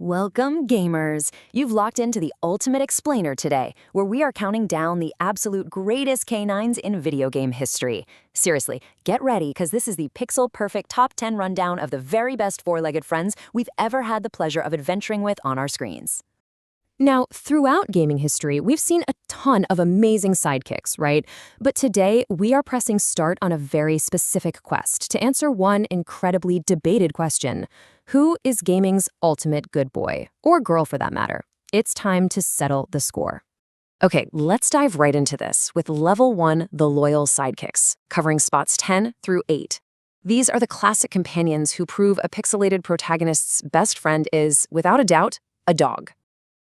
Welcome, gamers! You've locked into the Ultimate Explainer today, where we are counting down the absolute greatest canines in video game history. Seriously, get ready, because this is the pixel-perfect top 10 rundown of the very best four-legged friends we've ever had the pleasure of adventuring with on our screens. Now, throughout gaming history, we've seen a ton of amazing sidekicks, right? But today, we are pressing start on a very specific quest to answer one incredibly debated question. Who is gaming's ultimate good boy, or girl for that matter? It's time to settle the score. Okay, let's dive right into this with Level 1, the Loyal Sidekicks, covering spots 10 through 8. These are the classic companions who prove a pixelated protagonist's best friend is, without a doubt, a dog.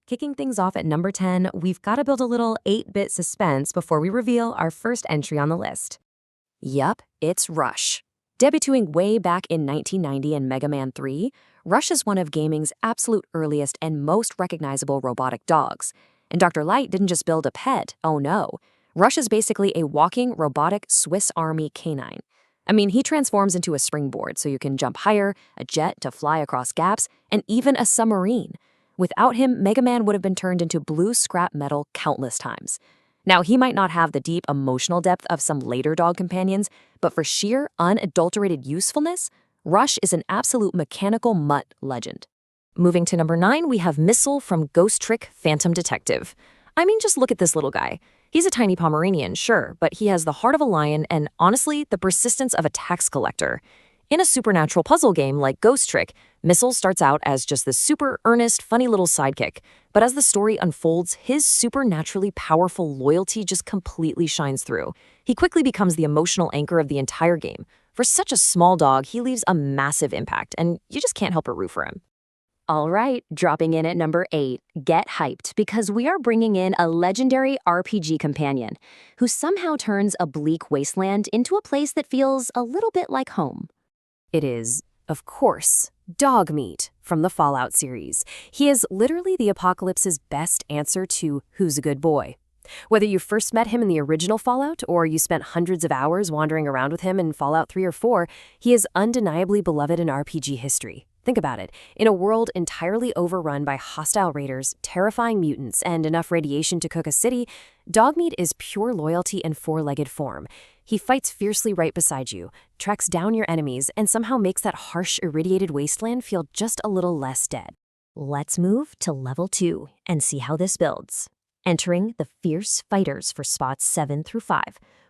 Kicking things off at number 10, we've got to build a little 8-bit suspense before we reveal our first entry on the list. Yup, it's Rush. Debuting way back in 1990 in Mega Man 3, Rush is one of gaming's absolute earliest and most recognizable robotic dogs. And Dr. Light didn't just build a pet, oh no. Rush is basically a walking, robotic Swiss Army canine. I mean, he transforms into a springboard so you can jump higher, a jet to fly across gaps, and even a submarine. Without him, Mega Man would have been turned into blue scrap metal countless times. Now, he might not have the deep emotional depth of some later dog companions, but for sheer, unadulterated usefulness, Rush is an absolute mechanical mutt legend. Moving to number 9, we have Missile from Ghost Trick Phantom Detective. I mean, just look at this little guy. He's a tiny Pomeranian, sure, but he has the heart of a lion and, honestly, the persistence of a tax collector. In a supernatural puzzle game like Ghost Trick, Missile starts out as just this super earnest, funny little sidekick. But as the story unfolds, his supernaturally powerful loyalty just completely shines through. He quickly becomes the emotional anchor of the entire game. For such a small dog, he leaves a massive impact, and you just can't help but root for him. All right, dropping in at number 8, get hyped, because we are bringing in a legendary RPG companion who somehow turns a bleak wasteland into a place that feels a little bit like home. It is, of course, Dogmeat from the Fallout series. He is literally the apocalypse's best answer to who's a good boy. Whether you first met him in the original Fallout or you spent hundreds of hours wandering around with him in Fallout 3 or 4, he is undeniably beloved in RPG history. Think about it. In a world entirely overrun by hostile raiders, terrifying mutants, and enough radiation to cook a city, Dogmeat is pure loyalty in four-legged form. He fights fiercely right beside you, tracks down your enemies, and somehow makes that harsh, irradiated wasteland feel just a little less dead. Let's move to level 2 and see how this builds. Entering the fierce fighters for spots 7 through 5,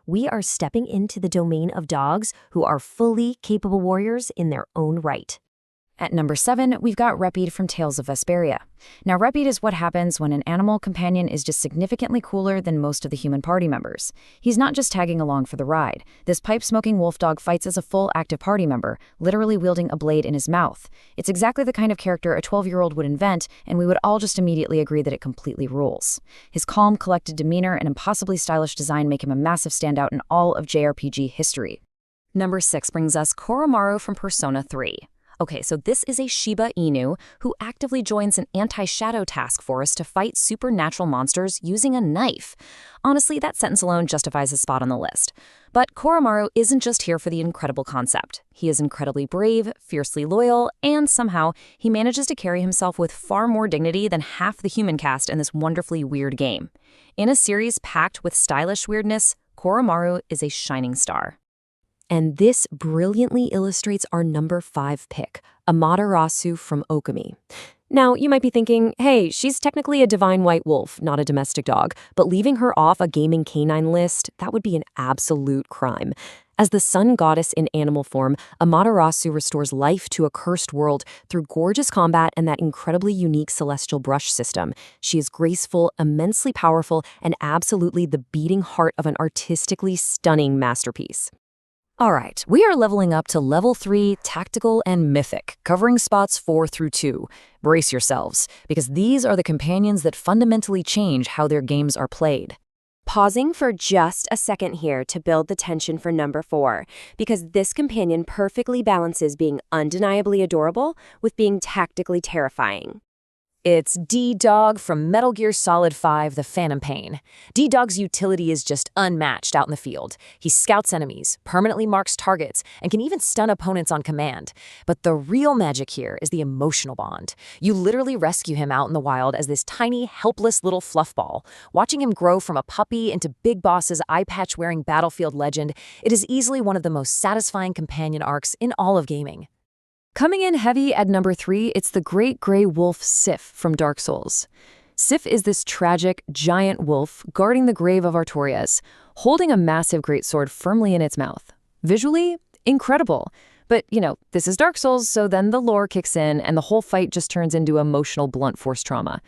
we are stepping into the domain of dogs who are fully capable warriors in their own right. At number 7, we've got Repede from Tales of Vesperia. Now, Repede is what happens when an animal companion is just significantly cooler than most of the human party members. He's not just tagging along for the ride. This pipe-smoking wolf dog fights as a full active party member, literally wielding a blade in his mouth. It's exactly the kind of character a 12-year-old would invent, and we would all just immediately agree that it completely rules. His calm, collected demeanor and impossibly stylish design make him a massive standout in all of JRPG history. Number 6 brings us Koromaru from Persona 3. Okay, so this is a Shiba Inu who actively joins an anti-shadow task force to fight supernatural monsters using a knife. Honestly, that sentence alone justifies his spot on the list. But Koromaru isn't just here for the incredible concept. He is incredibly brave, fiercely loyal, and somehow he manages to carry himself with far more dignity than half the human cast in this wonderfully weird game. In a series packed with stylish weirdness, Koromaru is a shining star. And this brilliantly illustrates our number 5 pick, Amaterasu from Okami. Now, you might be thinking, hey, she's technically a divine white wolf, not a domestic dog, but leaving her off a gaming canine list, that would be an absolute crime. As the sun goddess in animal form, Amaterasu restores life to a cursed world through gorgeous combat and that incredibly unique celestial brush system. She is graceful, immensely powerful, and absolutely the beating heart of an artistically stunning masterpiece. All right, we are leveling up to level 3, tactical and mythic, covering spots 4 through 2. Brace yourselves, because these are the companions that fundamentally change how their games are played. Pausing for just a second here to build the tension for number 4, because this companion perfectly balances being undeniably adorable with being tactically terrifying. It's D-Dog from Metal Gear Solid 5: The Phantom Pain. D-Dog's utility is just unmatched out in the field. He scouts enemies, permanently marks targets, and can even stun opponents on command. But the real magic here is the emotional bond. You literally rescue him out in the wild as this tiny, helpless little fluffball. Watching him grow from a puppy into Big Boss's eye-patch-wearing battlefield legend, it is easily one of the most satisfying companion arcs in all of gaming. Coming in heavy at number 3, it's the great gray wolf Sif from Dark Souls. Sif is this tragic, giant wolf guarding the grave of Artorias, holding a massive greatsword firmly in its mouth. Visually, incredible. But, this is Dark Souls, so then the lore kicks in and the whole fight just turns into emotional blunt force trauma.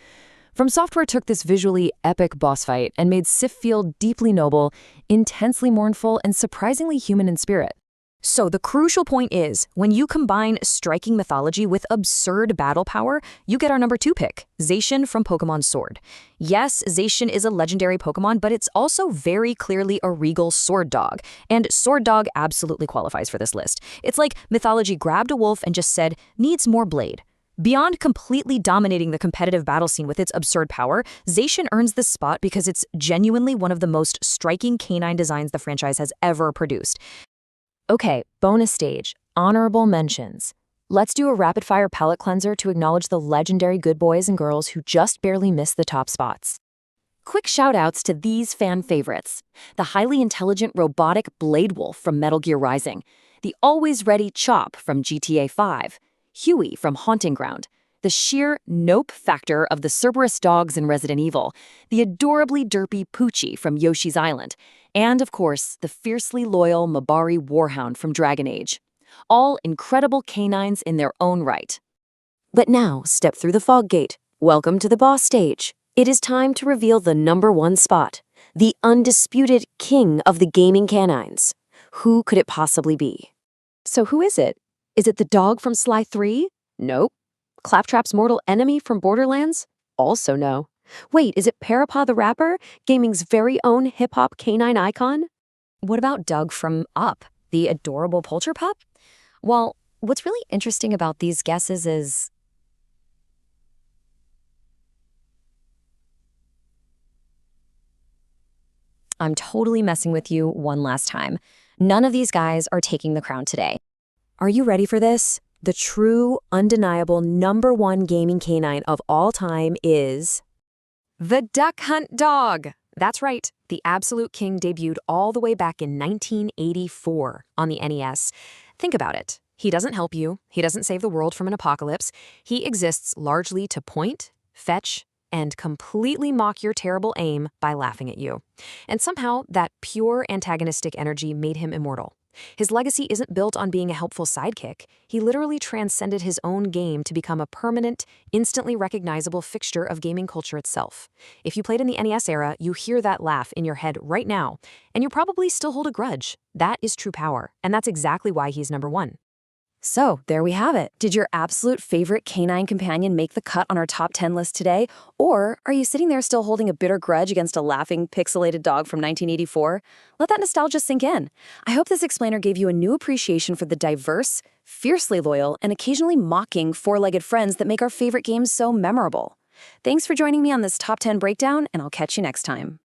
From Software took this visually epic boss fight and made Sif feel deeply noble, intensely mournful, and surprisingly human in spirit. So the crucial point is, when you combine striking mythology with absurd battle power, you get our number 2 pick, Zacian from Pokémon Sword. Yes, Zacian is a legendary Pokémon, but it's also very clearly a regal sword dog, and Sword Dog absolutely qualifies for this list. It's like mythology grabbed a wolf and just said, needs more blade. Beyond completely dominating the competitive battle scene with its absurd power, Zacian earns this spot because it's genuinely one of the most striking canine designs the franchise has ever produced. Okay, bonus stage, honorable mentions. Let's do a rapid-fire palate cleanser to acknowledge the legendary good boys and girls who just barely missed the top spots. Quick shout-outs to these fan favorites. The highly intelligent robotic Blade Wolf from Metal Gear Rising, the always-ready Chop from GTA 5, Huey from Haunting Ground, the sheer nope factor of the Cerberus dogs in Resident Evil, the adorably derpy Poochie from Yoshi's Island, and, of course, the fiercely loyal Mabari Warhound from Dragon Age. All incredible canines in their own right. But now, step through the fog gate. Welcome to the boss stage. It is time to reveal the number 1 spot, the undisputed king of the gaming canines. Who could it possibly be? So who is it? Is it the dog from Sly 3? Nope. Claptrap's mortal enemy from Borderlands? Also no. Wait, is it Parappa the Rapper, gaming's very own hip-hop canine icon? What about Doug from Up, the adorable Polter Pup? Well, what's really interesting about these guesses is... I'm totally messing with you one last time. None of these guys are taking the crown today. Are you ready for this? The true, undeniable number 1 gaming canine of all time is... the Duck Hunt Dog! That's right, the Absolute King debuted all the way back in 1984 on the NES. Think about it. He doesn't help you, he doesn't save the world from an apocalypse, he exists largely to point, fetch, and completely mock your terrible aim by laughing at you. And somehow, that pure antagonistic energy made him immortal. His legacy isn't built on being a helpful sidekick. He literally transcended his own game to become a permanent, instantly recognizable fixture of gaming culture itself. If you played in the NES era, you hear that laugh in your head right now, and you probably still hold a grudge. That is true power, and that's exactly why he's number 1. So, there we have it. Did your absolute favorite canine companion make the cut on our top 10 list today? Or are you sitting there still holding a bitter grudge against a laughing, pixelated dog from 1984? Let that nostalgia sink in. I hope this explainer gave you a new appreciation for the diverse, fiercely loyal, and occasionally mocking four-legged friends that make our favorite games so memorable. Thanks for joining me on this top 10 breakdown, and I'll catch you next time.